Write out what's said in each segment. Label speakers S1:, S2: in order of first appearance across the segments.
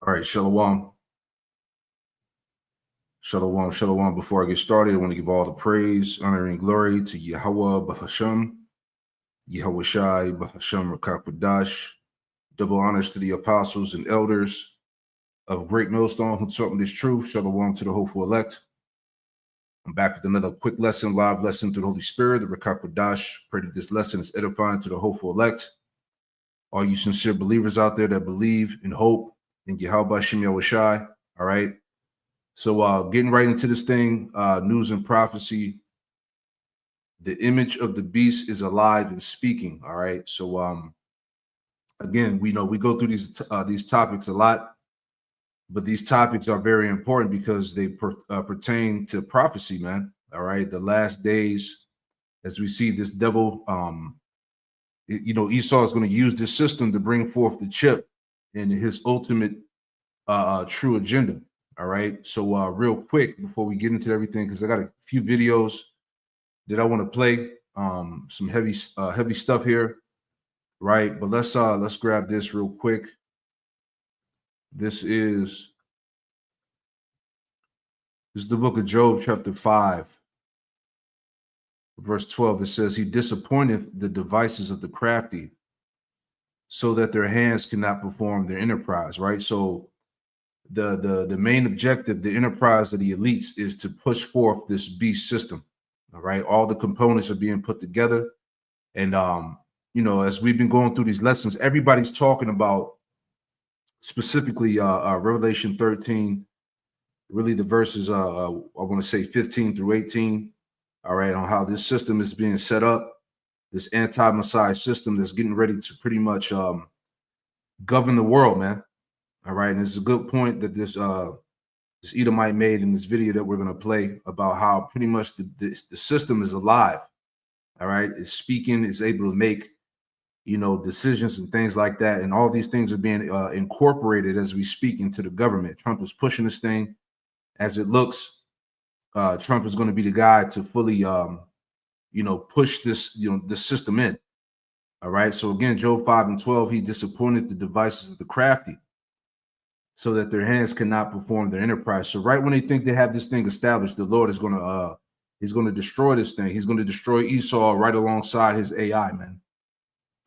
S1: All right, Shalom. Shalom, shalom. Before I get started, I want to give all the praise, honor, and glory to Yahweh Bahasham, Yahweh Shai Bahasham Rakakwadash. Double honors to the apostles and elders of Great Millstone who taught me this truth. Shalom to the hopeful elect. I'm back with another quick lesson, live lesson through the Holy Spirit, the Rakakwadash. Pray that this lesson is edifying to the hopeful elect. All you sincere believers out there that believe and hope in Yahweh Shem Yahweh Shai. All right. So getting right into this thing, news and prophecy. The image of the beast is alive and speaking. All right. So again, we go through these topics a lot, but these topics are very important because they pertain to prophecy, man. All right. The last days, as we see this devil, Esau is going to use this system to bring forth the chip and his ultimate true agenda. All right. So real quick before we get into everything, because I got a few videos that I want to play, some heavy stuff here. Right. But let's grab this real quick. This is the book of Job, chapter 5, verse 12. It says, he disappointed the devices of the crafty so that their hands cannot perform their enterprise. Right. So the main objective, the enterprise of the elites, is to push forth this beast system. All right. All the components are being put together. And, as we've been going through these lessons, everybody's talking about specifically Revelation 13, really the verses, I want to say 15 through 18. All right. On how this system is being set up, this anti-Messiah system that's getting ready to pretty much govern the world, man. All right. And it's a good point that this Edomite made in this video that we're going to play about how pretty much the system is alive. All right. It's speaking, it's able to make, decisions and things like that. And all these things are being incorporated as we speak into the government. Trump is pushing this thing. As it looks, Trump is going to be the guy to fully, push this, the system in. All right. So again, Job 5 and 12, he disappointed the devices of the crafty so that their hands cannot perform their enterprise. So right when they think they have this thing established, the Lord is going to destroy this thing. He's going to destroy Esau right alongside his AI, man.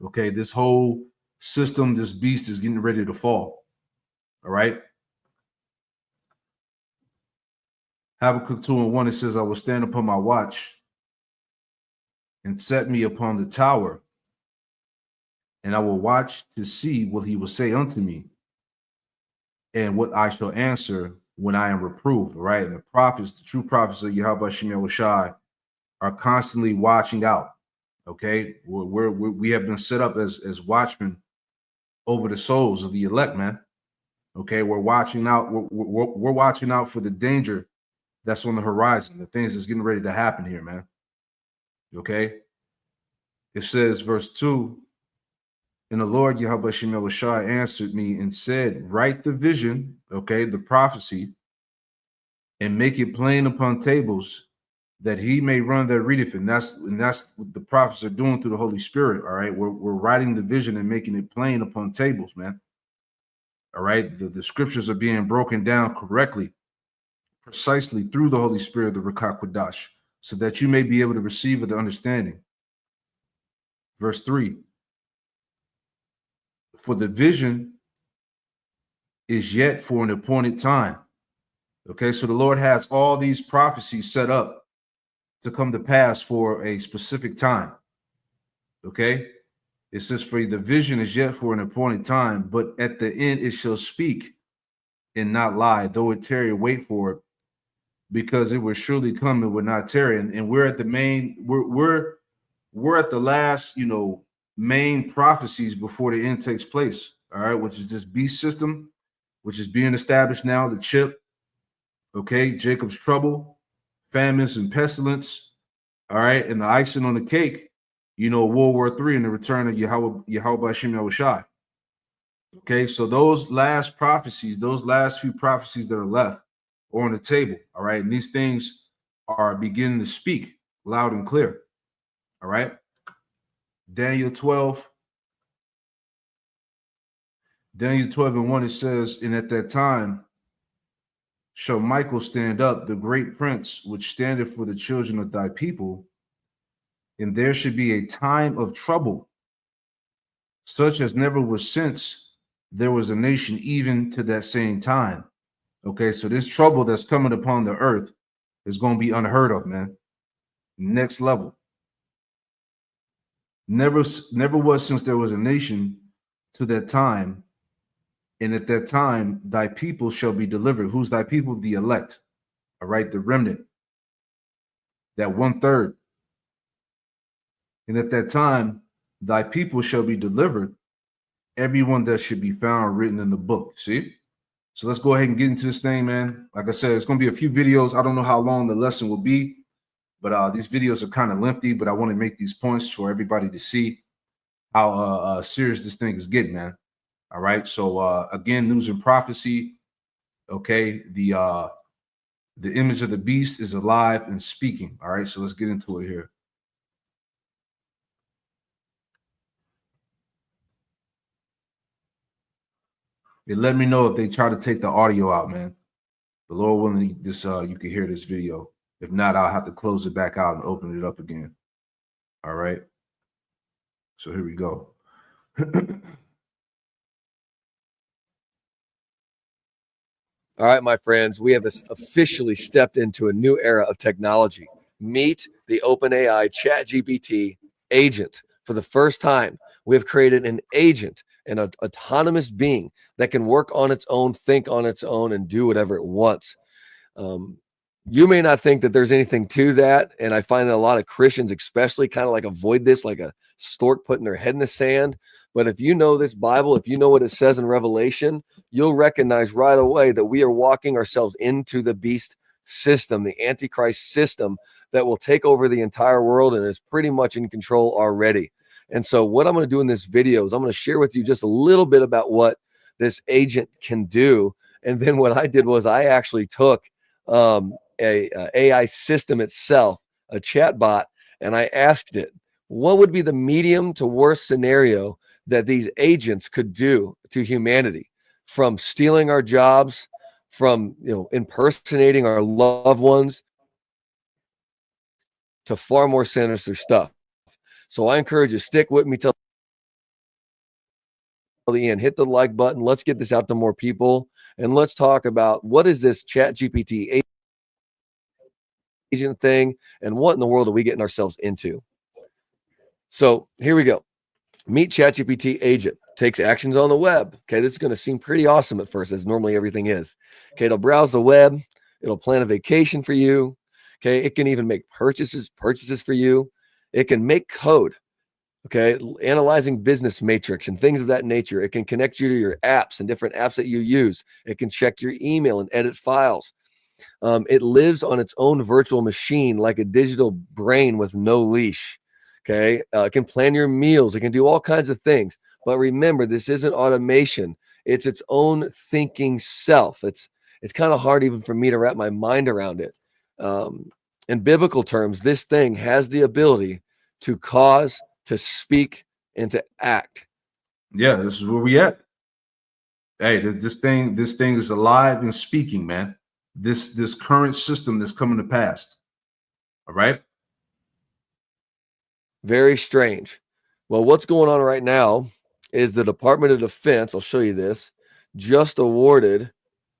S1: Okay, this whole system, this beast is getting ready to fall. All right. Habakkuk 2 and 1, it says, I will stand upon my watch and set me upon the tower, and I will watch to see what he will say unto me, and what I shall answer when I am reproved. Right. And the prophets, the true prophets of Yahweh Shem Yahweh Shai, are constantly watching out. Okay. We have been set up as watchmen over the souls of the elect, man. Okay. We're watching out. We're watching out for the danger that's on the horizon, the things that's getting ready to happen here, man. Okay. It says, verse 2, and the Lord Yahweh Shem Yahweh Shai answered me and said, write the vision, okay, the prophecy, and make it plain upon tables, that he may run that readeth. And that's what the prophets are doing through the Holy Spirit. All right. We're writing the vision and making it plain upon tables, man. All right. The scriptures are being broken down correctly, precisely through the Holy Spirit, the Rakakwadash, so that you may be able to receive with the understanding. Verse 3. For the vision is yet for an appointed time. Okay, so the Lord has all these prophecies set up to come to pass for a specific time. Okay, it says, for the vision is yet for an appointed time, but at the end it shall speak and not lie, though it tarry, wait for it, because it will surely come and will not tarry. And we're at the main, we're at the last, main prophecies before the end takes place. All right, which is this beast system, which is being established now, the chip. Okay, Jacob's trouble, famines and pestilence. All right, and the icing on the cake, World War III and the return of Yahweh Shem Yahweh Shai. Okay, so those last prophecies, those last few prophecies that are left are on the table. All right, and these things are beginning to speak loud and clear. All right. Daniel 12 Daniel 12:1, it says, and at that time shall Michael stand up, the great prince, which standeth for the children of thy people, and there should be a time of trouble, such as never was since there was a nation, even to that same time. Okay, so this trouble that's coming upon the earth is going to be unheard of, man. Next level. Never was since there was a nation to that time, and at that time thy people shall be delivered. Who's thy people? The elect. All right, the remnant, that 1/3. And at that time thy people shall be delivered, everyone that should be found written in the book. See? So let's go ahead and get into this thing, man. Like I said, it's going to be a few videos. I don't know how long the lesson will be, but these videos are kind of lengthy, but I want to make these points for everybody to see how serious this thing is getting, man. All right. So again, news and prophecy. Okay. The image of the beast is alive and speaking. All right. So let's get into it here. It let me know if they try to take the audio out, man. The Lord willing, this you can hear this video. If not, I'll have to close it back out and open it up again. All right. So here we go.
S2: All right, my friends, we have officially stepped into a new era of technology. Meet the OpenAI ChatGPT agent. For the first time, we have created an agent, an autonomous being that can work on its own, think on its own, and do whatever it wants. You may not think that there's anything to that, and I find that a lot of Christians especially kind of like avoid this like a stork putting their head in the sand. But if you know this Bible, if you know what it says in Revelation, you'll recognize right away that we are walking ourselves into the beast system, the Antichrist system that will take over the entire world and is pretty much in control already. And so what I'm going to do in this video is I'm going to share with you just a little bit about what this agent can do. And then what I did was I actually took a AI system itself, a chat bot, and I asked it, what would be the medium to worst scenario that these agents could do to humanity, from stealing our jobs, from impersonating our loved ones, to far more sinister stuff. So I encourage you, stick with me till the end. Hit the like button. Let's get this out to more people, and let's talk about what is this ChatGPT agent thing, and what in the world are we getting ourselves into? So here we go. Meet ChatGPT agent. Takes actions on the web. Okay, this is going to seem pretty awesome at first, as normally everything is. Okay, it'll browse the web. It'll plan a vacation for you. Okay, it can even make purchases for you. It can make code. Okay, analyzing business matrix and things of that nature. It can connect you to your apps and different apps that you use. It can check your email and edit files. It lives on its own virtual machine like a digital brain with no leash. Okay, it can plan your meals. It can do all kinds of things. But remember, this isn't automation. It's its own thinking self. It's kind of hard even for me to wrap my mind around it. In biblical terms, this thing has the ability to cause, to speak, and to act.
S1: Yeah, this is where we at. Hey, this thing is alive and speaking, man. This current system that's coming to pass. All right.
S2: Very strange. Well, what's going on right now is the Department of Defense, I'll show you this, just awarded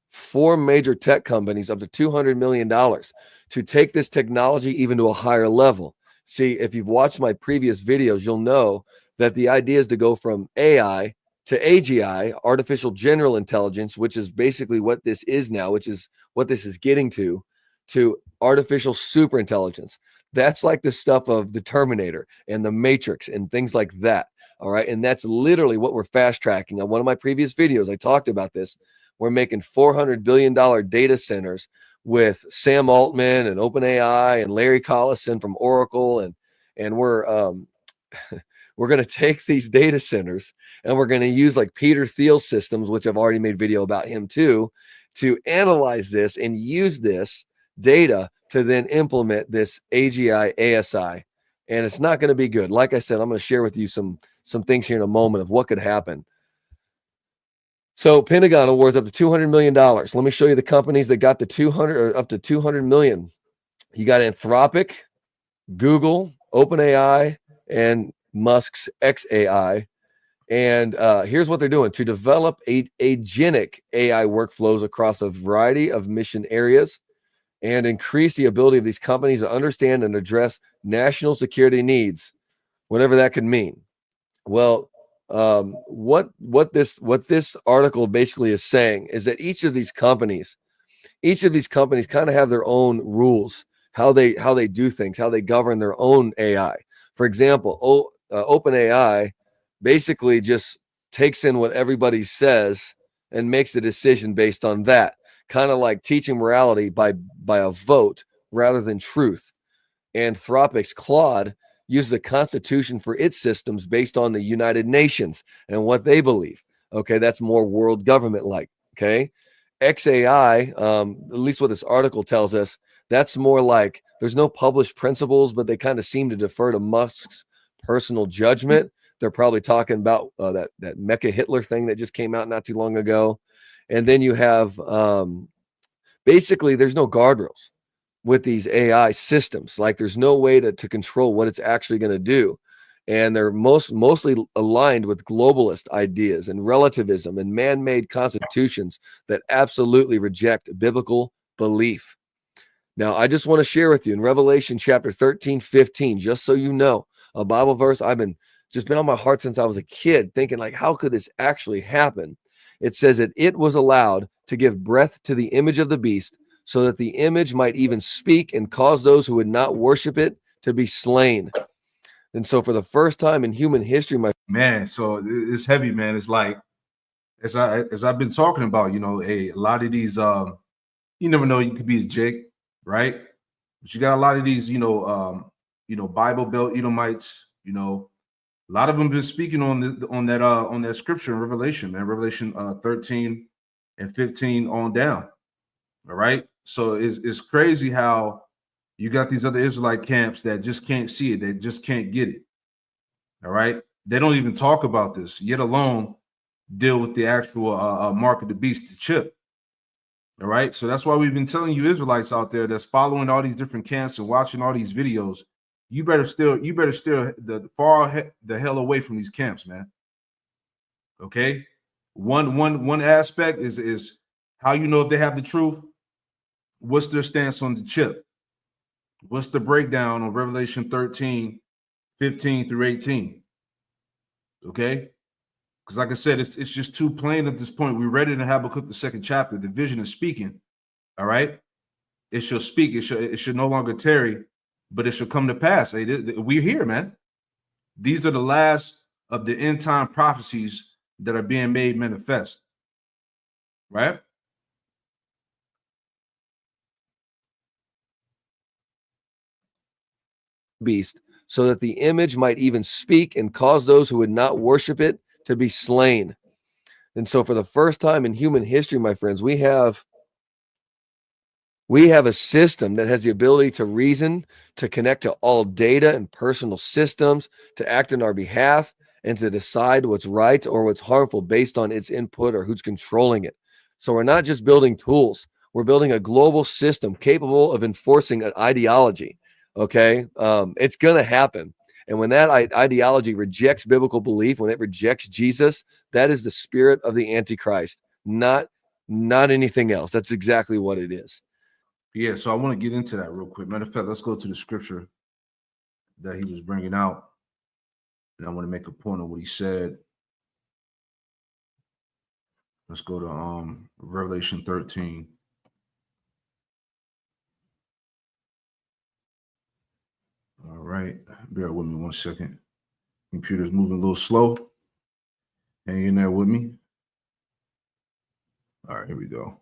S2: 4 major tech companies up to $200 million to take this technology even to a higher level. See, if you've watched my previous videos, you'll know that the idea is to go from AI to AGI, artificial general intelligence, which is basically what this is now, which is what this is getting to artificial super intelligence. That's like the stuff of the Terminator and the Matrix and things like that. All right. And that's literally what we're fast tracking. On one of my previous videos, I talked about this. We're making $400 billion data centers with Sam Altman and OpenAI and Larry Collison from Oracle. And we're going to take these data centers and we're going to use like Peter Thiel's systems, which I've already made video about him too, to analyze this and use this data to then implement this AGI, ASI. And it's not going to be good. Like I said, I'm going to share with you some things here in a moment of what could happen. So Pentagon awards up to $200 million. Let me show you the companies that got the 200 or up to 200 million. You got Anthropic, Google, OpenAI, and Musk's XAI. And here's what they're doing to develop agentic AI workflows across a variety of mission areas and increase the ability of these companies to understand and address national security needs, whatever that could mean. Well, what this article basically is saying is that each of these companies kind of have their own rules, how they do things, how they govern their own AI. For example, OpenAI basically just takes in what everybody says and makes a decision based on that, kind of like teaching morality by a vote rather than truth. Anthropic's Claude uses a constitution for its systems based on the United Nations and what they believe. Okay, that's more world government like. Okay, XAI, at least what this article tells us, that's more like there's no published principles, but they kind of seem to defer to Musk's personal judgment. They're probably talking about that Mecha Hitler thing that just came out not too long ago. And then you have basically there's no guardrails with these AI systems. Like there's no way to control what it's actually going to do. And they're mostly aligned with globalist ideas and relativism and man-made constitutions that absolutely reject biblical belief. Now, I just want to share with you in Revelation chapter 13, 15, just so you know, a Bible verse I've been on my heart since I was a kid, thinking like, how could this actually happen? It says that it was allowed to give breath to the image of the beast, so that the image might even speak and cause those who would not worship it to be slain. And so for the first time in human history, my
S1: man, so it's heavy, man. It's like as I've been talking about, a lot of these you never know, you could be a Jake, right? But you got a lot of these, Bible Belt Edomites, a lot of them been speaking on that scripture in Revelation, man. Revelation 13 and 15 on down. All right. So it's crazy how you got these other Israelite camps that just can't see it. They just can't get it. All right. They don't even talk about this, yet alone deal with the actual mark of the beast, the chip. All right. So that's why we've been telling you Israelites out there that's following all these different camps and watching all these videos. You better steer the hell away from these camps, man. Okay. One aspect is how you know if they have the truth. What's their stance on the chip? What's the breakdown on Revelation 13, 15 through 18? Okay. Because like I said, it's just too plain at this point. We read it in Habakkuk, the second chapter. The vision is speaking. All right. It shall speak. It should no longer tarry, but it shall come to pass. We're here, man. These are the last of the end time prophecies that are being made manifest. Right.
S2: beast, so that the image might even speak and cause those who would not worship it to be slain. And so for the first time in human history, my friends, we have a system that has the ability to reason, to connect to all data and personal systems, to act on our behalf, and to decide what's right or what's harmful based on its input or who's controlling it. So we're not just building tools, we're building a global system capable of enforcing an ideology. Okay, it's going to happen. And when that ideology rejects biblical belief, when it rejects Jesus, that is the spirit of the Antichrist, not anything else. That's exactly what it is.
S1: Yeah, so I want to get into that real quick. Matter of fact, let's go to the scripture that he was bringing out. And I want to make a point of what he said. Let's go to Revelation 13. All right. Bear with me 1 second. Computer's moving a little slow. Hang in there with me. All right, here we go.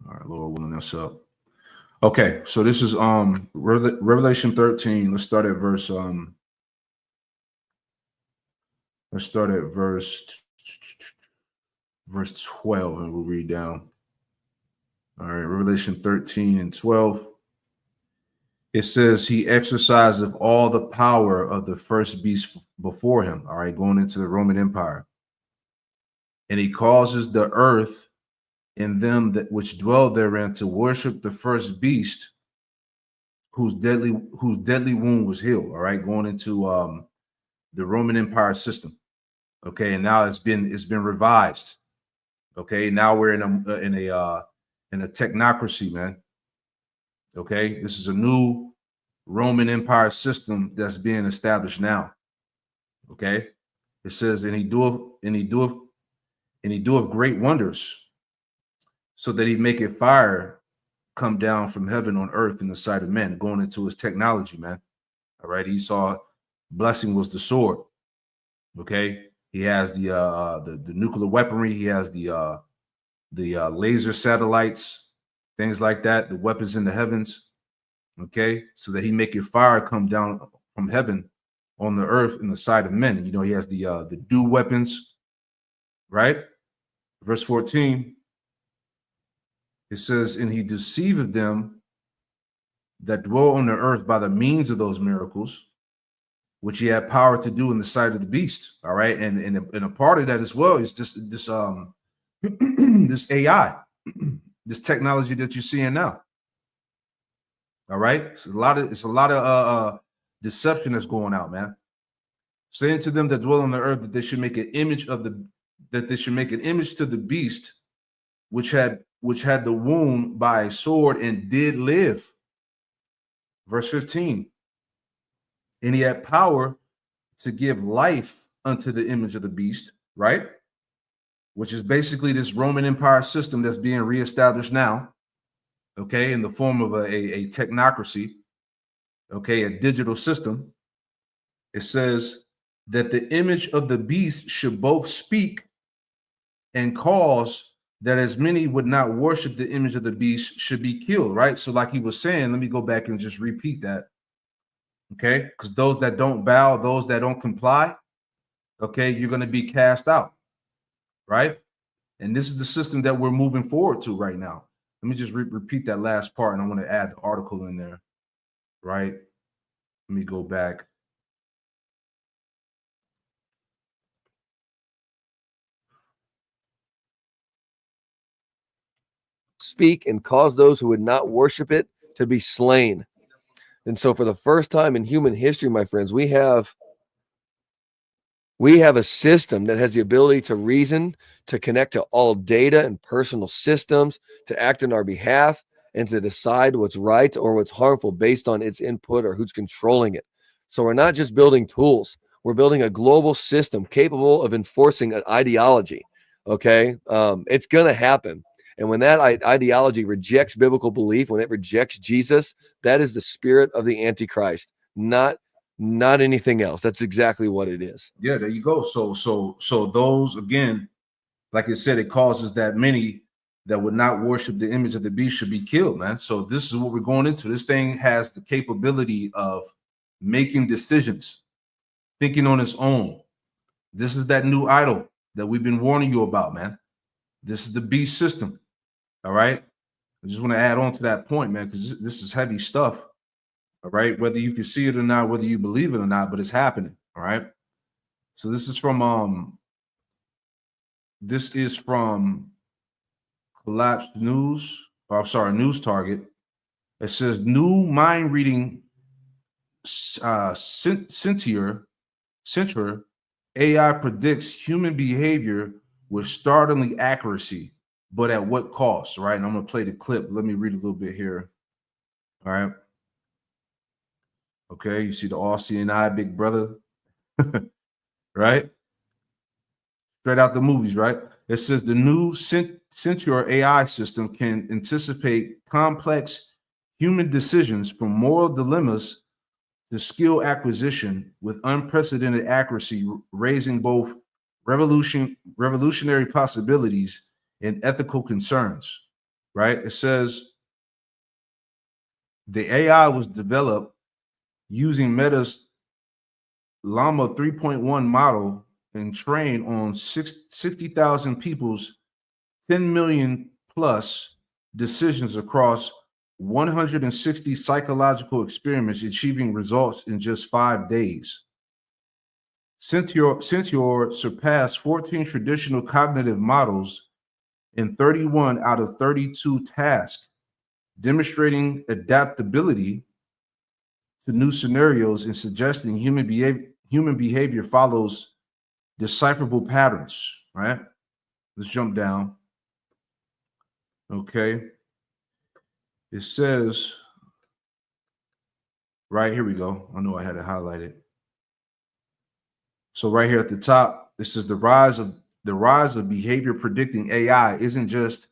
S1: All right, Lord willing, that's up. Okay, so this is Revelation 13. Let's start at verse 12, and we'll read down. All right, Revelation 13 and 12. It says, he exerciseth all the power of the first beast before him, all right, going into the Roman Empire. And he causes the earth and them that which dwell therein to worship the first beast whose deadly wound was healed. All right, going into the Roman Empire system. Okay, and now it's been revised. Okay, now we're in a technocracy, man. Okay, this is a new Roman Empire system that's being established now. Okay, it says, and he doeth great wonders, so that he maketh fire come down from heaven on earth in the sight of men. Going into his technology, man. All right, he saw blessing was the sword. Okay, he has the nuclear weaponry. He has the laser satellites, things like that. The weapons in the heavens. Okay, so that he maketh fire come down from heaven on the earth in the sight of men. You know, he has the dew weapons, right? Verse 14, it says, and he deceiveth them that dwell on the earth by the means of those miracles, which he had power to do in the sight of the beast. All right, and a part of that as well is this this AI, this technology that you're seeing now. All right, it's a lot of deception that's going out, man. Saying to them that dwell on the earth that they should make an image to the beast, which had the wound by a sword and did live. Verse 15. And he had power to give life unto the image of the beast, right? Which is basically this Roman Empire system that's being reestablished now, okay, in the form of a technocracy, okay, a digital system. It says that the image of the beast should both speak and cause that as many would not worship the image of the beast should be killed, right? So like he was saying, let me go back and just repeat that. Okay, because those that don't bow, those that don't comply, okay, you're going to be cast out, right? And this is the system that we're moving forward to right now. Let me just repeat that last part, and I want to add the article in there, right? Let me go back.
S2: Speak and cause those who would not worship it to be slain. And so for the first time in human history, my friends, we have a system that has the ability to reason, to connect to all data and personal systems, to act on our behalf, and to decide what's right or what's harmful based on its input or who's controlling it. So we're not just building tools. We're building a global system capable of enforcing an ideology. Okay? It's going to happen. And when that ideology rejects biblical belief, when it rejects Jesus, that is the spirit of the Antichrist, not anything else. That's exactly what it is.
S1: Yeah, there you go. So those, again, like I said, it causes that many that would not worship the image of the beast should be killed, man. So this is what we're going into. This thing has the capability of making decisions, thinking on its own. This is that new idol that we've been warning you about, man. This is the beast system. All right. I just want to add on to that point, man, because this is heavy stuff. All right. Whether you can see it or not, whether you believe it or not, but it's happening. All right. So this is from Collapsed News. News Target. It says new mind reading Centaur AI predicts human behavior with startling accuracy, but at what cost, right? And I'm going to play the clip. Let me read a little bit here. All right. Okay, you see the all-seeing eye, big brother, right? Straight out the movies, right? It says the new Centaur AI system can anticipate complex human decisions from moral dilemmas to skill acquisition with unprecedented accuracy, raising both revolutionary possibilities and ethical concerns, right? It says the AI was developed using Meta's Llama 3.1 model and trained on 60,000 people's 10 million plus decisions across 160 psychological experiments, achieving results in just 5 days. Centaur surpassed 14 traditional cognitive models in 31 out of 32 tasks, demonstrating adaptability to new scenarios and suggesting human behavior follows decipherable patterns, right? Let's jump down. Okay. It says, right here we go. I know I had it highlighted. So right here at the top, this is the rise of behavior predicting AI isn't just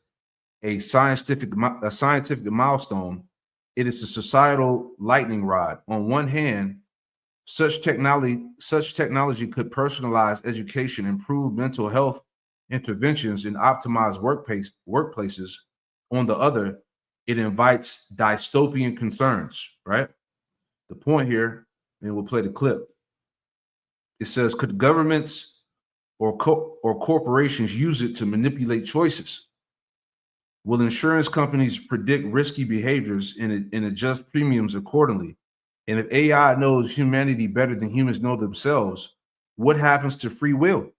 S1: a scientific milestone. It is a societal lightning rod. On one hand, such technology could personalize education, improve mental health interventions, and optimize workplaces. On the other, it invites dystopian concerns, right? The point here, and we'll play the clip. It says, could governments or corporations use it to manipulate choices? Will insurance companies predict risky behaviors and adjust premiums accordingly? And if AI knows humanity better than humans know themselves, what happens to free will?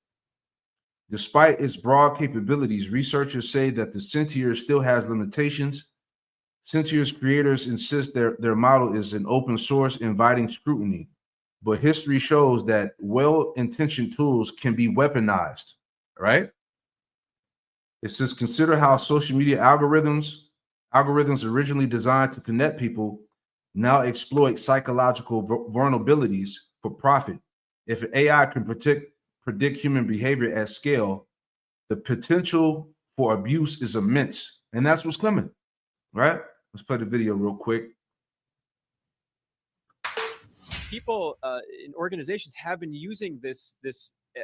S1: Despite its broad capabilities, researchers say that the Centaur still has limitations. Centaur's creators insist their model is an open source, inviting scrutiny. But history shows that well-intentioned tools can be weaponized, right? It says, consider how social media algorithms originally designed to connect people, now exploit psychological vulnerabilities for profit. If an AI can predict human behavior at scale, the potential for abuse is immense. And that's what's coming, right? Let's play the video real quick.
S3: People in organizations have been using this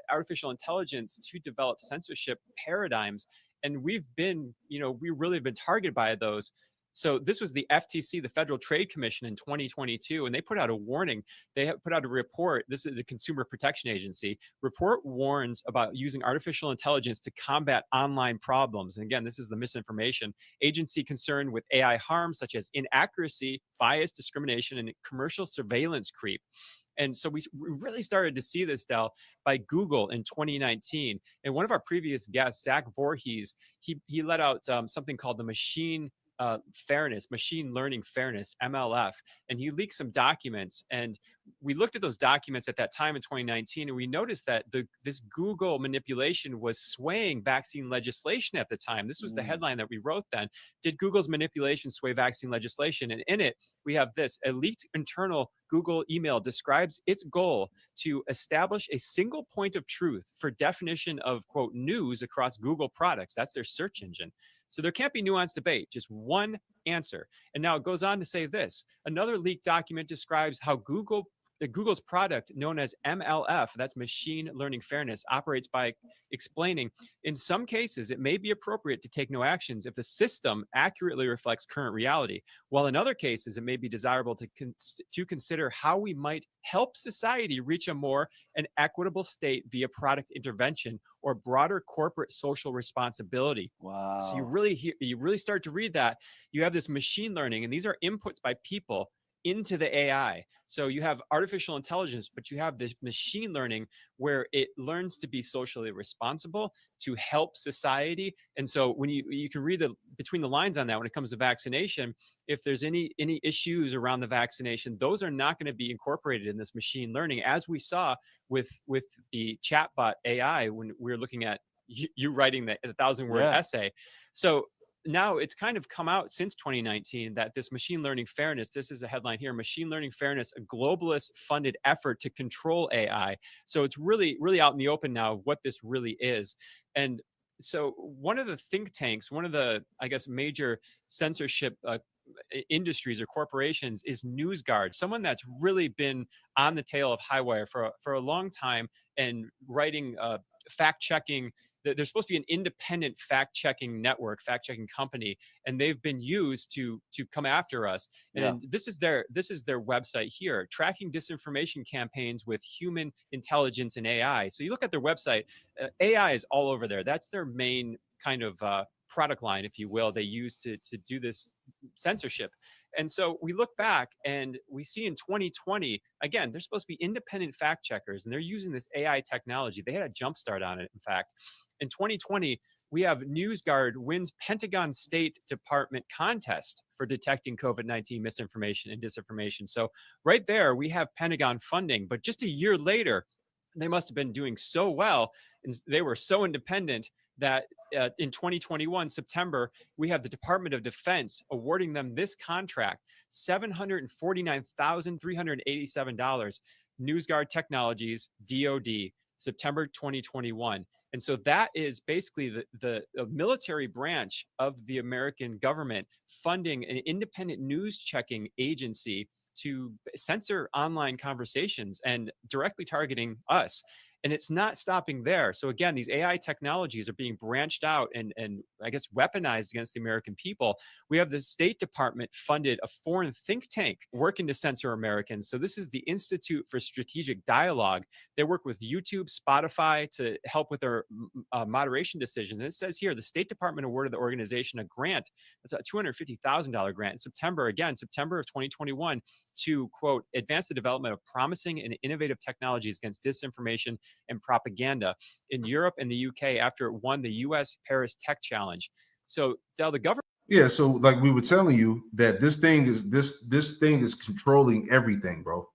S3: artificial intelligence to develop censorship paradigms, and we really have been targeted by those. So this was the FTC, the Federal Trade Commission, in 2022, and they put out a warning. They put out a report. This is a consumer protection agency. Report warns about using artificial intelligence to combat online problems. And again, this is the misinformation. Agency concerned with AI harm such as inaccuracy, bias, discrimination, and commercial surveillance creep. And so we really started to see this, Del, by Google in 2019. And one of our previous guests, Zach Voorhees, he let out something called the machine learning fairness, MLF, and he leaked some documents. And we looked at those documents at that time in 2019, and we noticed that this Google manipulation was swaying vaccine legislation at the time. This was the headline that we wrote then. Did Google's manipulation sway vaccine legislation? And in it, we have this: a leaked internal Google email describes its goal to establish a single point of truth for definition of, quote, news across Google products. That's their search engine. So there can't be nuanced debate, just one answer. And now it goes on to say this: another leaked document describes how Google's product known as MLF, that's machine learning fairness, operates by explaining, in some cases, it may be appropriate to take no actions if the system accurately reflects current reality, while in other cases, it may be desirable to consider how we might help society reach a more an equitable state via product intervention or broader corporate social responsibility.
S4: Wow.
S3: So you really start to read that. You have this machine learning, and these are inputs by people into the AI. So you have artificial intelligence, but you have this machine learning where it learns to be socially responsible, to help society. And so when you can read between the lines on that when it comes to vaccination, if there's any issues around the vaccination, those are not going to be incorporated in this machine learning, as we saw with the chatbot AI when we were looking at you writing the 1,000-word essay. So now it's kind of come out since 2019 that this machine learning fairness, this is a headline here, machine learning fairness, a globalist funded effort to control AI. So it's really, really out in the open now what this really is. And so one of the think tanks, one of the, I guess, major censorship industries or corporations is NewsGuard, someone that's really been on the tail of Highwire for a long time and writing fact-checking. There's supposed to be an independent fact-checking network, fact-checking company, and they've been used to come after us. And this is their website here, tracking disinformation campaigns with human intelligence and AI. So you look at their website, AI is all over there. That's their main kind of product line, if you will, they use to do this censorship. And so we look back and we see in 2020, again, they're supposed to be independent fact checkers, and they're using this AI technology. They had a jump start on it, in fact. In 2020, we have NewsGuard wins Pentagon State Department contest for detecting COVID-19 misinformation and disinformation. So right there, we have Pentagon funding. But just a year later, they must have been doing so well, and they were so independent that in 2021, September, we have the Department of Defense awarding them this contract, $749,387, NewsGuard Technologies, DoD, September 2021. And so that is basically the military branch of the American government funding an independent news checking agency to censor online conversations and directly targeting us. And it's not stopping there. So again, these AI technologies are being branched out and I guess weaponized against the American people. We have the State Department funded a foreign think tank working to censor Americans. So this is the Institute for Strategic Dialogue. They work with YouTube, Spotify to help with their moderation decisions. And it says here, the State Department awarded the organization a grant. That's a $250,000 grant in September of 2021 to, quote, advance the development of promising and innovative technologies against disinformation and propaganda in Europe and the UK after it won the US Paris Tech Challenge. So Del, the government.
S1: Yeah, so like we were telling you that this thing is controlling everything, bro.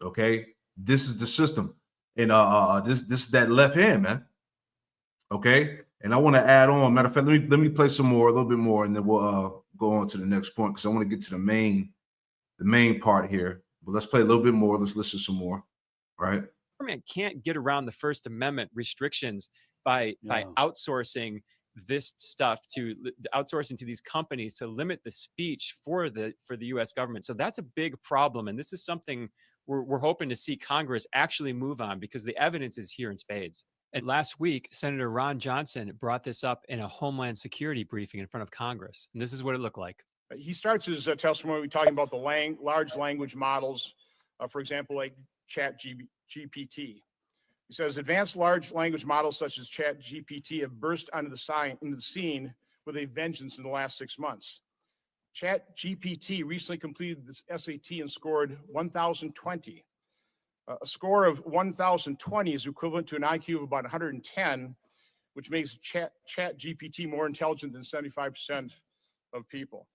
S1: Okay, this is the system, and this is that left hand, man. Okay, and I want to add on. Matter of fact, let me play some more, a little bit more, and then we'll go on to the next point because I want to get to the main part here. But let's play a little bit more. Let's listen some more, right?
S3: Government can't get around the First Amendment restrictions by outsourcing this stuff to these companies to limit the speech for the U.S. government. So that's a big problem, and this is something we're hoping to see Congress actually move on because the evidence is here in spades. And last week, Senator Ron Johnson brought this up in a Homeland Security briefing in front of Congress, and this is what it looked like.
S4: He starts his testimony talking about the large language models, for example, like ChatGPT. He says advanced large language models such as ChatGPT have burst into the scene with a vengeance in the last 6 months. ChatGPT recently completed this SAT and scored 1,020. A score of 1,020 is equivalent to an IQ of about 110, which makes ChatGPT more intelligent than 75% of people.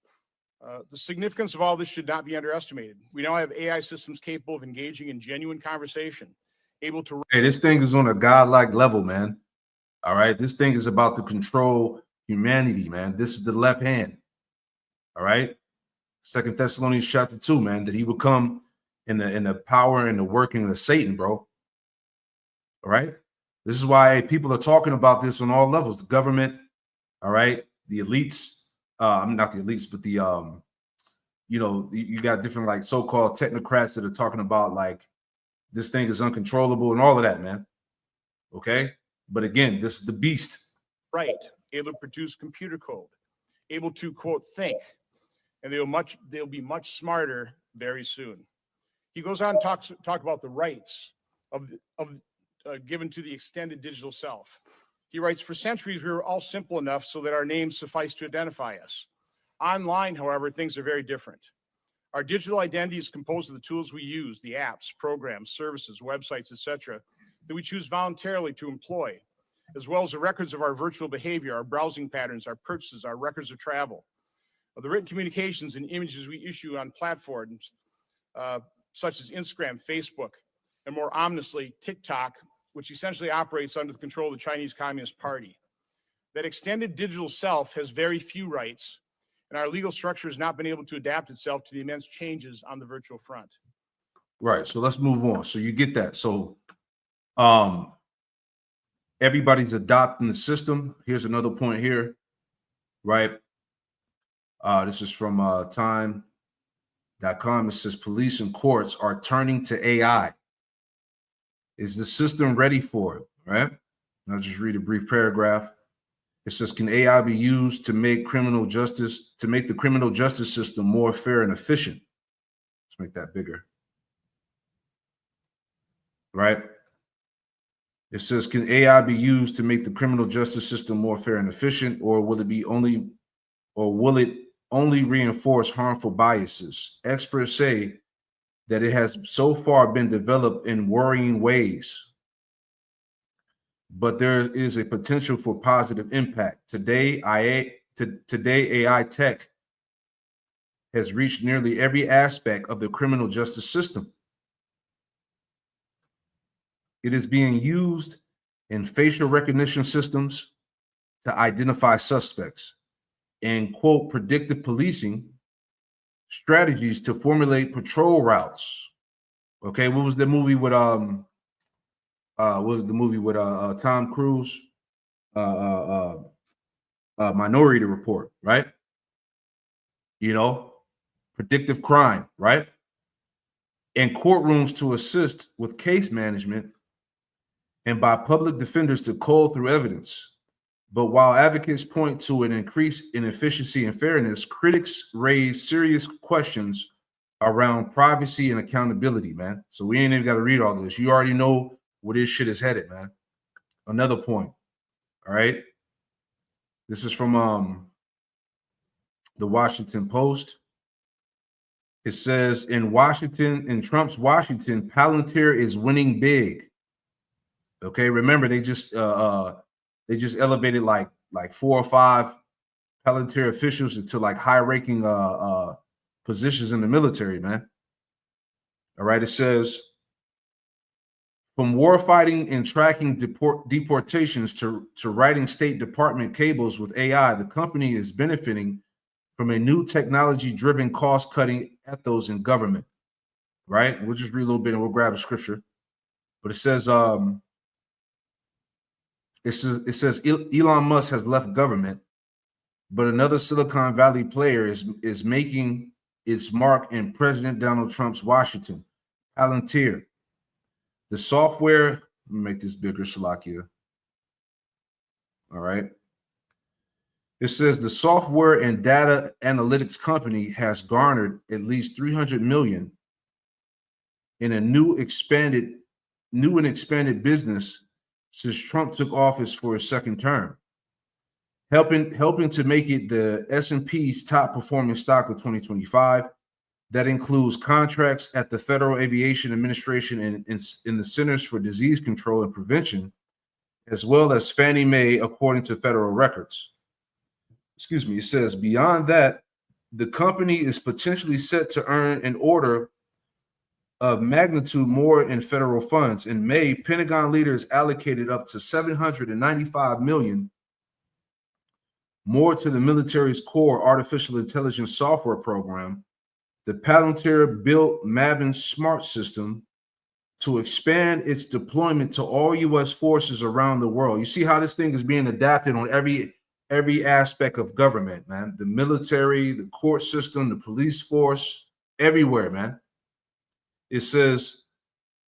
S4: The significance of all this should not be underestimated. We now have AI systems capable of engaging in genuine conversation, able to.
S1: Hey, this thing is on a godlike level, man. All right, this thing is about to control humanity, man. This is the left hand. All right, 2 Thessalonians chapter 2, man, that he would come in the power and the working of Satan, bro. All right, this is why people are talking about this on all levels. The government, all right, the elites. I'm not the elites, but the you got different like so-called technocrats that are talking about like this thing is uncontrollable and all of that, man. Okay, but again, this is the beast.
S4: Right, able to produce computer code, able to quote think, and they'll be much smarter very soon. He goes on to talk about the rights given to the extended digital self. He writes, for centuries, we were all simple enough so that our names suffice to identify us. Online, however, things are very different. Our digital identity is composed of the tools we use, the apps, programs, services, websites, etc., that we choose voluntarily to employ, as well as the records of our virtual behavior, our browsing patterns, our purchases, our records of travel, the written communications and images we issue on platforms such as Instagram, Facebook, and more ominously, TikTok, which essentially operates under the control of the Chinese Communist Party. That extended digital self has very few rights, and our legal structure has not been able to adapt itself to the immense changes on the virtual front.
S1: Right. So let's move on. So you get that. So everybody's adopting the system. Here's another point here, right? This is from time.com. It says police and courts are turning to AI. Is the system ready for it? Right. I'll just read a brief paragraph. It says, can AI be used to make the criminal justice system more fair and efficient? Let's make that bigger. Right. It says, can AI be used to make the criminal justice system more fair and efficient, or will it only reinforce harmful biases? Experts say that it has so far been developed in worrying ways, but there is a potential for positive impact. Today, AI tech has reached nearly every aspect of the criminal justice system. It is being used in facial recognition systems to identify suspects, and quote, predictive policing strategies to formulate patrol routes. Okay, what was the movie with Tom Cruise? Minority Report, right? You know, predictive crime, right? And courtrooms to assist with case management, and by public defenders to cull through evidence. But while advocates point to an increase in efficiency and fairness, critics raise serious questions around privacy and accountability, man. So we ain't even got to read all this. You already know where this shit is headed, man. Another point. All right. This is from the Washington Post. It says, in Trump's Washington, Palantir is winning big. Okay, remember they just elevated like 4 or 5 Palantir officials into like high-ranking positions in the military, man. All right, it says, from warfighting and tracking deportations to writing State Department cables with AI, the company is benefiting from a new technology-driven cost-cutting ethos in government. Right? We'll just read a little bit and we'll grab a scripture. But it says Elon Musk has left government, but another Silicon Valley player is making its mark in President Donald Trump's Washington. Palantir. The software, let me make this bigger, Salakia. All right. It says the software and data analytics company has garnered at least $300 million in a new and expanded business since Trump took office for his second term, helping to make it the S&P's top performing stock of 2025. That includes contracts at the Federal Aviation Administration and in the Centers for Disease Control and Prevention, as well as Fannie Mae, according to federal records. Excuse me. It says beyond that, the company is potentially set to earn an order of magnitude more in federal funds. In May, Pentagon leaders allocated up to $795 million more to the military's core artificial intelligence software program. The Palantir built Maven Smart System to expand its deployment to all U.S. forces around the world. You see how this thing is being adapted on every aspect of government, man. The military, the court system, the police force, everywhere, man. It says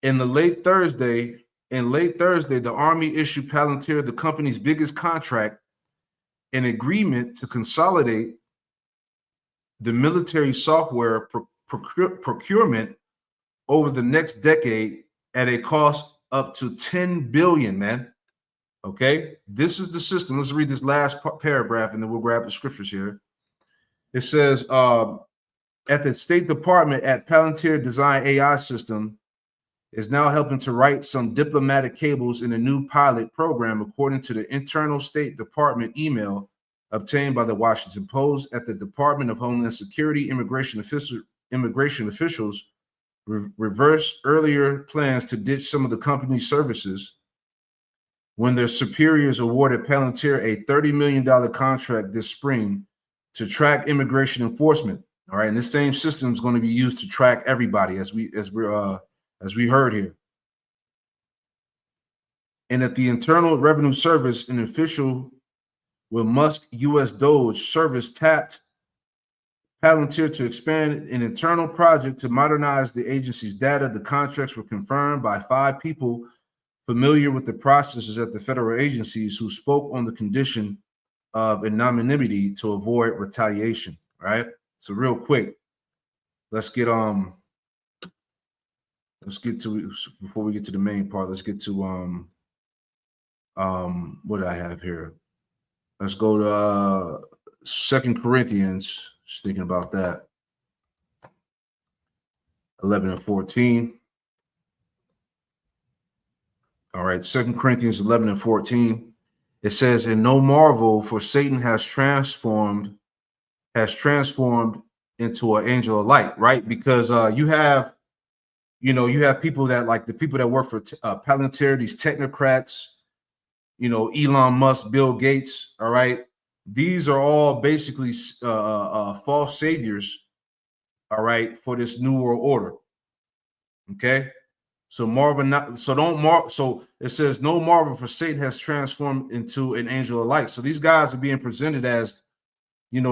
S1: in late Thursday, the Army issued Palantir, the company's biggest contract, an agreement to consolidate the military software procurement over the next decade at a cost up to $10 billion, man. Okay, this is the system. Let's read this last paragraph and then we'll grab the scriptures here. It says, at the State Department, at Palantir Design AI system is now helping to write some diplomatic cables in a new pilot program, according to the internal State Department email obtained by the Washington Post. At the Department of Homeland Security, immigration officials reversed earlier plans to ditch some of the company's services when their superiors awarded Palantir a $30 million contract this spring to track immigration enforcement. All right, and this same system is going to be used to track everybody, as we heard here. And at the Internal Revenue Service, an official with Musk U.S. Doge Service tapped Palantir to expand an internal project to modernize the agency's data. The contracts were confirmed by 5 people familiar with the processes at the federal agencies who spoke on the condition of anonymity to avoid retaliation. Right. So real quick, let's get to, before we get to the main part, let's get to What do I have here? Let's go to 2 Corinthians. Just thinking about that. 11 and 14. All right, 2 Corinthians 11 and 14. It says, and no marvel, for Satan has transformed into an angel of light, right? Because you have people that, like the people that work for Palantir, these technocrats, Elon Musk, Bill Gates, all right? These are all basically false saviors, all right, for this new world order. Okay? So so it says no marvel, for Satan has transformed into an angel of light. So these guys are being presented as,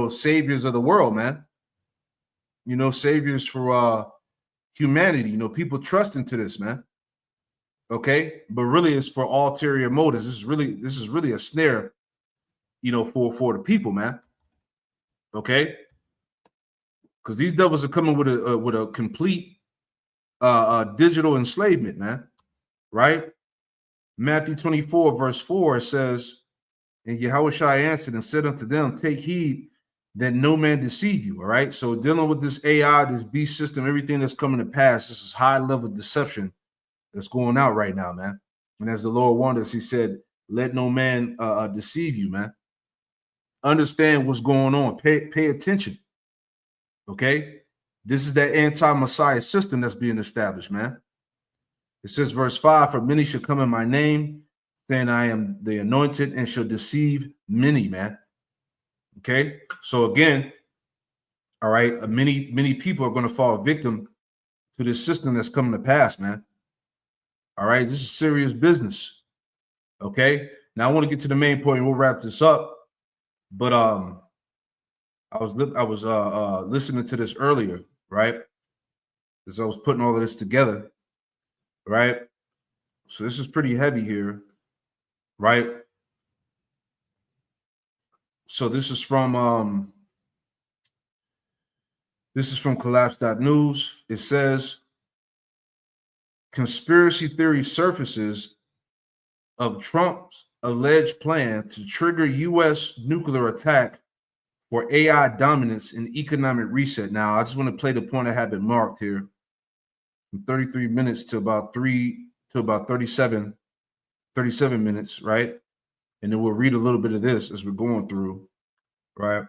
S1: saviors of the world, man. Saviors for humanity. People trust into this, man. Okay, but really it's for ulterior motives. This is really a snare, for the people, man. Okay, because these devils are coming with a complete digital enslavement, man. Right? Matthew 24 verse 4 says, and Yahushua answered and said unto them, take heed that no man deceive you. All right. So dealing with this AI, this beast system, everything that's coming to pass, this is high level deception that's going out right now, man. And as the Lord warned us, he said, let no man deceive you, man. Understand what's going on. Pay attention. Okay. This is that anti-Messiah system that's being established, man. It says, verse 5, for many shall come in my name, saying I am the anointed, and shall deceive many, man. Okay. So again, all right, many people are going to fall victim to this system that's coming to pass, man. All right, this is serious business. Okay. Now I want to get to the main point and we'll wrap this up. But I was listening to this earlier, right? As I was putting all of this together, right? So this is pretty heavy here, right? So this is from collapse.news. It says conspiracy theory surfaces of Trump's alleged plan to trigger U.S. nuclear attack for AI dominance and economic reset. Now, I just want to play the point I have been marked here from 33 minutes to about 37 minutes, right? And then we'll read a little bit of this as we're going through, right?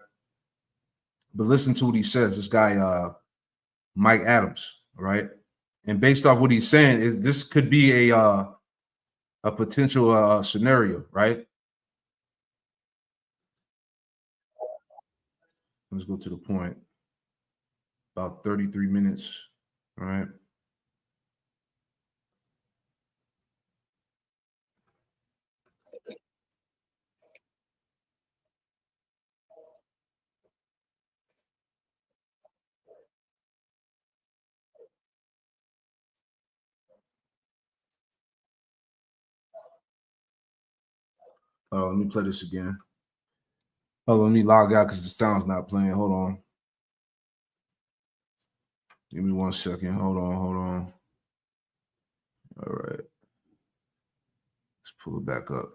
S1: But listen to what he says, this guy, Mike Adams, right? And based off what he's saying, this could be a potential scenario, right? Let's go to the point. About 33 minutes, all right? Let me play this again. Oh, let me log out because the sound's not playing. Hold on. Give me 1 second. Hold on. All right. Let's pull it back up.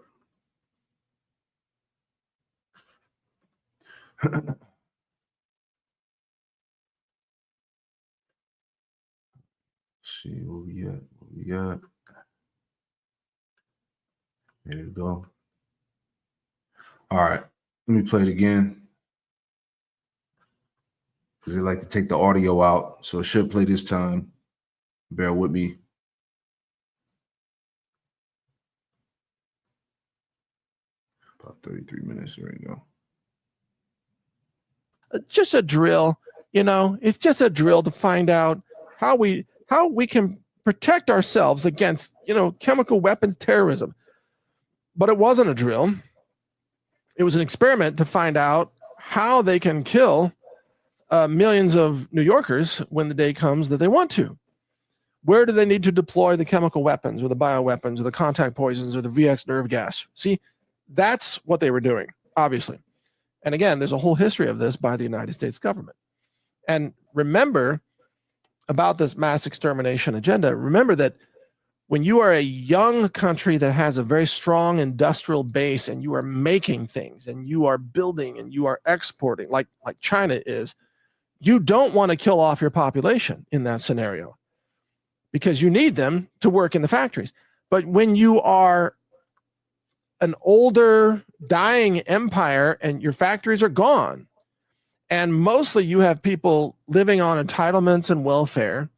S1: See what we got. There you go. All right. Let me play it again. Because they like to take the audio out. So it should play this time. Bear with me. About 33 minutes. There you go.
S5: Just a drill, it's just a drill to find out how we can protect ourselves against, chemical weapons terrorism. But it wasn't a drill. It was an experiment to find out how they can kill millions of New Yorkers when the day comes that they want to. Where do they need to deploy the chemical weapons or the bioweapons or the contact poisons or the VX nerve gas? See, that's what they were doing, obviously. And again, there's a whole history of this by the United States government. And remember about this mass extermination agenda, remember that when you are a young country that has a very strong industrial base and you are making things and you are building and you are exporting like China is, you don't want to kill off your population in that scenario because you need them to work in the factories. But when you are an older, dying empire and your factories are gone, and mostly you have people living on entitlements and welfare,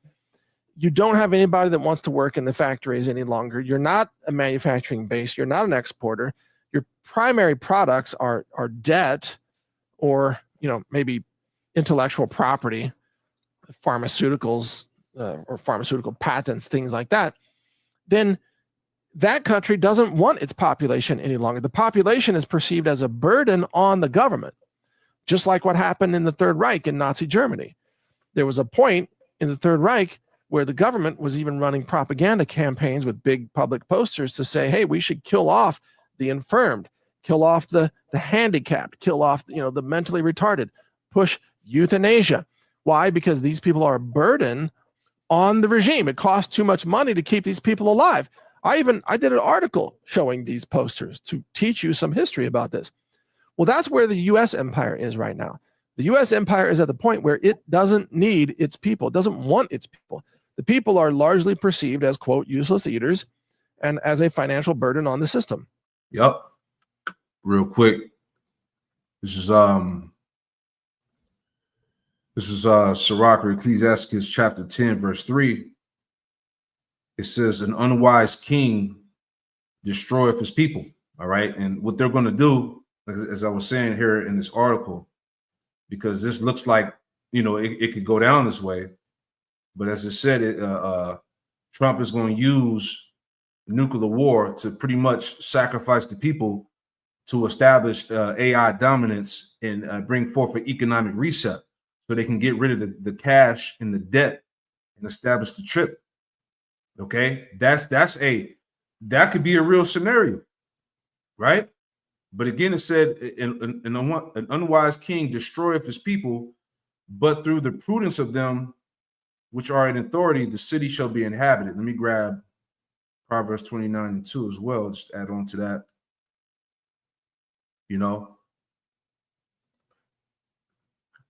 S5: you don't have anybody that wants to work in the factories any longer. You're not a manufacturing base. You're not an exporter. Your primary products are debt or, maybe intellectual property, pharmaceuticals or pharmaceutical patents, things like that. Then that country doesn't want its population any longer. The population is perceived as a burden on the government, just like what happened in the Third Reich in Nazi Germany. There was a point in the Third Reich where the government was even running propaganda campaigns with big public posters to say, hey, we should kill off the infirmed, kill off the handicapped, kill off the mentally retarded, push euthanasia. Why? Because these people are a burden on the regime. It costs too much money to keep these people alive. I did an article showing these posters to teach you some history about this. Well, that's where the U.S. empire is right now. The U.S. empire is at the point where it doesn't need its people. It doesn't want its people. The people are largely perceived as, quote, useless eaters and as a financial burden on the system.
S1: Yep. Real quick. This is Sirach or Ecclesiastes chapter 10, verse 3. It says, an unwise king destroyeth his people. All right. And what they're going to do, as I was saying here in this article, because this looks like, it could go down this way. But as I said, Trump is going to use nuclear war to pretty much sacrifice the people to establish AI dominance and bring forth an economic reset so they can get rid of the cash and the debt and establish the trip. Okay, that could be a real scenario, right? But again, it said, an unwise king destroyeth his people, but through the prudence of them which are in authority, the city shall be inhabited. Let me grab Proverbs 29:2 as well, just add on to that.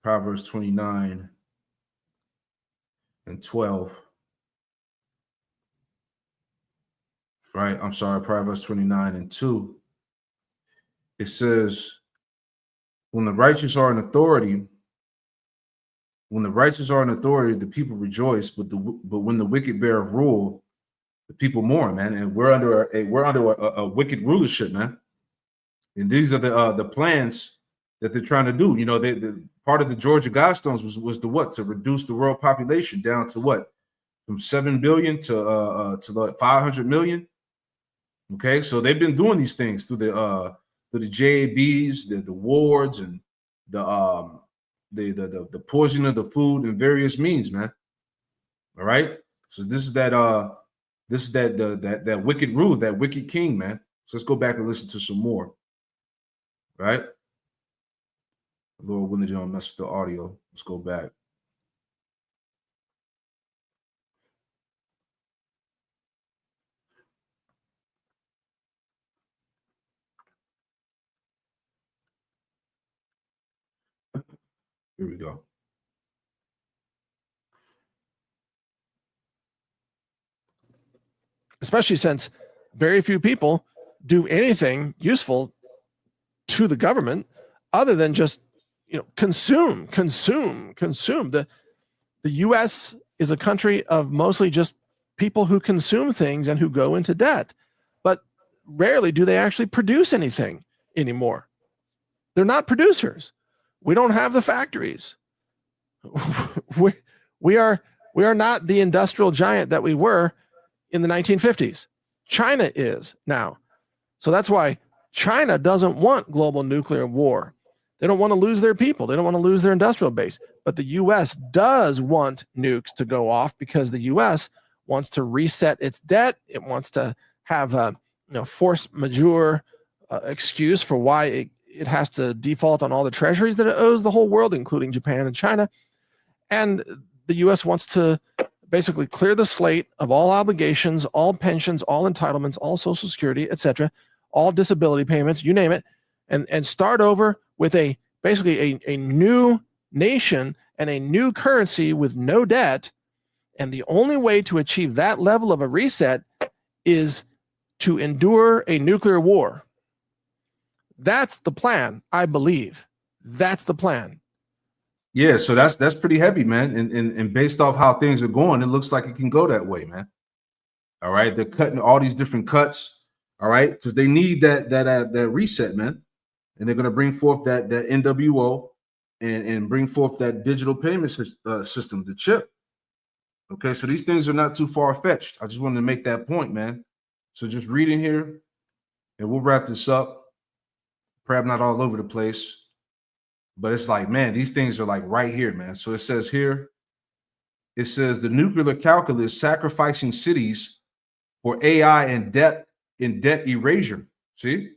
S1: Proverbs 29:12. Right, I'm sorry, Proverbs 29:2. It says, when the righteous are in authority, the people rejoice, but when the wicked bear rule, the people mourn, man. And we're under a wicked rulership, man. And these are the plans that they're trying to do. The part of the Georgia Guidestones was to reduce the world population down to what, from 7 billion to like 500 million. Okay, so they've been doing these things through the JABs, the wards, and the poisoning of the food and various means, man. All right. So this is that wicked rule, that wicked king, man. So let's go back and listen to some more. Right. Lord willing, you don't mess with the audio. Let's go back. Here we go.
S5: Especially since very few people do anything useful to the government other than just, consume. The U.S. is a country of mostly just people who consume things and who go into debt, but rarely do they actually produce anything anymore. They're not producers. We don't have the factories. We are not the industrial giant that we were in the 1950s. China is now. So that's why China doesn't want global nuclear war. They don't want to lose their people. They don't want to lose their industrial base. But the U.S. does want nukes to go off because the U.S. wants to reset its debt. It wants to have a force majeure excuse for why it has to default on all the treasuries that it owes the whole world, including Japan and China. And the U.S. wants to basically clear the slate of all obligations, all pensions, all entitlements, all Social Security, etc., all disability payments, you name it, and start over with basically a new nation and a new currency with no debt. And the only way to achieve that level of a reset is to endure a nuclear war. That's the plan, I believe. That's the plan.
S1: Yeah, so that's pretty heavy, man. And based off how things are going, it looks like it can go that way, man. All right, they're cutting all these different cuts. All right, because they need that reset, man. And they're going to bring forth that NWO and bring forth that digital payment system, the chip. Okay, so these things are not too far fetched. I just wanted to make that point, man. So just reading here, and we'll wrap this up. Perhaps not all over the place, but it's like, man, these things are like right here, man. So it says here, it says the nuclear calculus sacrificing cities for AI and debt erasure. See?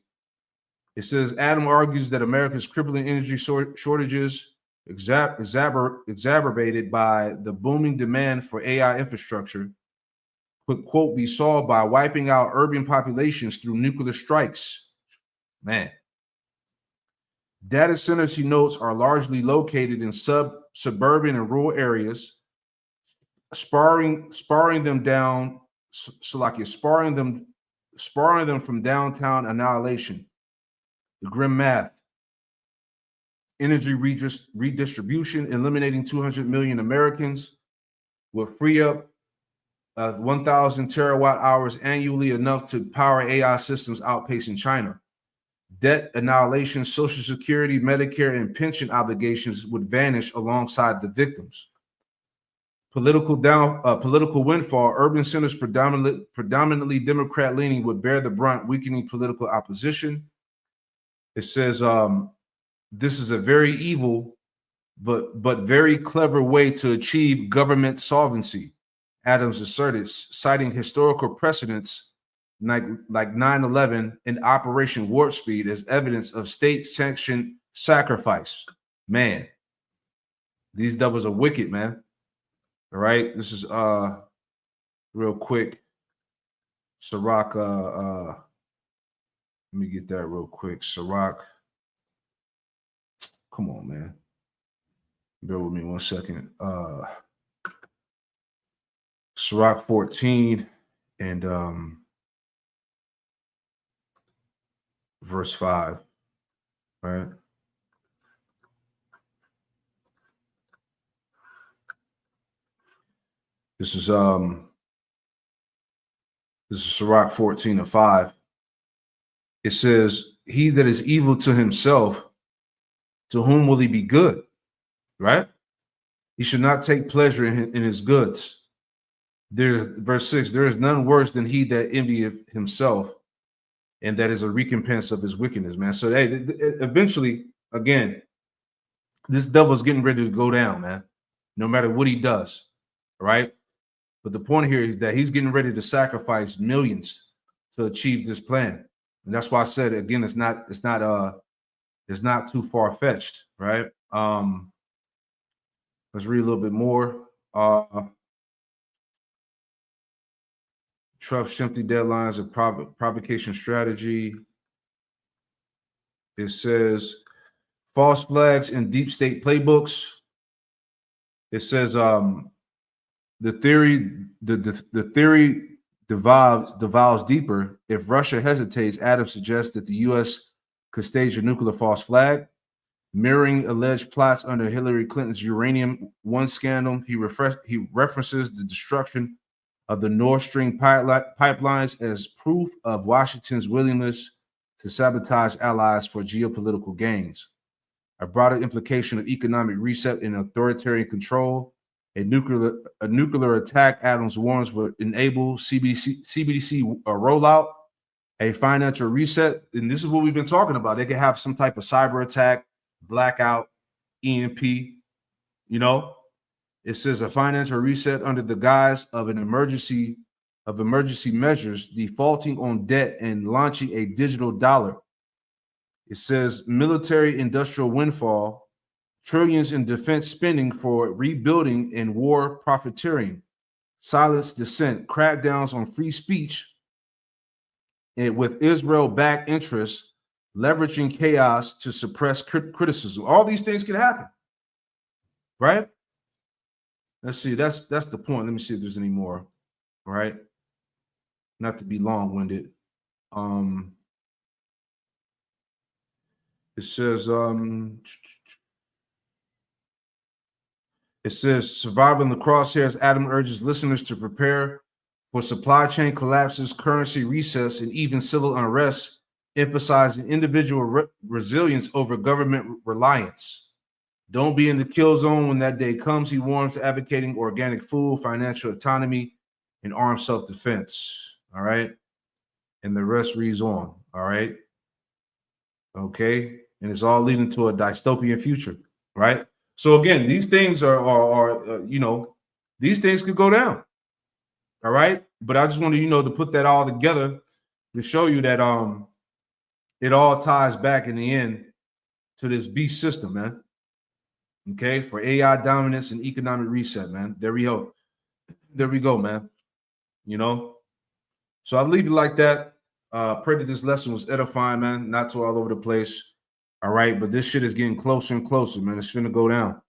S1: It says Adam argues that America's crippling energy shortages exacerbated by the booming demand for AI infrastructure could, quote, be solved by wiping out urban populations through nuclear strikes. Man. Data centers, he notes, are largely located in suburban and rural areas, sparring them down, sparring them from downtown annihilation. The grim math. Energy redistribution, eliminating 200 million Americans, will free up 1,000 terawatt hours annually, enough to power AI systems outpacing China. Debt annihilation, Social Security, Medicare, and pension obligations would vanish alongside the victims. Political windfall, urban centers predominantly Democrat-leaning would bear the brunt, weakening political opposition. It says this is a very evil but very clever way to achieve government solvency, Adams asserted, citing historical precedents like 9/11 and Operation Warp Speed as evidence of state-sanctioned sacrifice. Man, these devils are wicked, man. All right, this is real quick. Sirach, let me get that real quick. Sirach, come on, man. Bear with me 1 second. Sirach 14 and verse 5, right? This is Sirach 14 and 5. It says, he that is evil to himself, to whom will he be good? Right? He should not take pleasure in his goods. Verse 6, there is none worse than he that envieth himself, and that is a recompense of his wickedness, man. So hey, eventually, again, this devil's getting ready to go down, man, no matter what he does, right? But the point here is that he's getting ready to sacrifice millions to achieve this plan. And that's why I said, again, it's not too far-fetched, right? Let's read a little bit more. Trump shifting deadlines of provocation strategy. It says false flags in deep state playbooks. It says the theory devolves deeper. If Russia hesitates, Adams suggests that the U.S. could stage a nuclear false flag, mirroring alleged plots under Hillary Clinton's Uranium One scandal. He references the destruction of the Nord Stream pipelines as proof of Washington's willingness to sabotage allies for geopolitical gains. A broader implication of economic reset and authoritarian control. A nuclear attack, Adams warns, would enable CBDC rollout, a financial reset. And this is what we've been talking about. They could have some type of cyber attack, blackout, EMP, you know. It says a financial reset under the guise of emergency measures, defaulting on debt and launching a digital dollar. It says military industrial windfall, trillions in defense spending for rebuilding and war profiteering. silence dissent, crackdowns on free speech, and with Israel-backed interests leveraging chaos to suppress criticism. All these things can happen, right? Let's see. That's the point. Let me see if there's any more. Right? Not to be long-winded. It says surviving the crosshairs. Adam urges listeners to prepare for supply chain collapses, currency recess, and even civil unrest, emphasizing individual resilience over government reliance. Don't be in the kill zone when that day comes, he warns, advocating organic food, financial autonomy, and armed self-defense. All right. And the rest reads on. All right. Okay. And it's all leading to a dystopian future. Right. So again, these things are these things could go down. All right. But I just wanted, to put that all together to show you that it all ties back in the end to this beast system, man. Okay, for AI dominance and economic reset, man. There we go. There we go, man. So I'll leave it like that. Pray that this lesson was edifying, man. Not too all over the place. All right, but this shit is getting closer and closer, man. It's finna go down.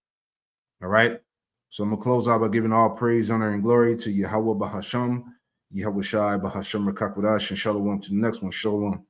S1: All right. So I'm gonna close out by giving all praise, honor, and glory to Yahweh Bahasham, Yahweh Shai Bahasham Rakakwadash, and Shalom to the next one. Shalom.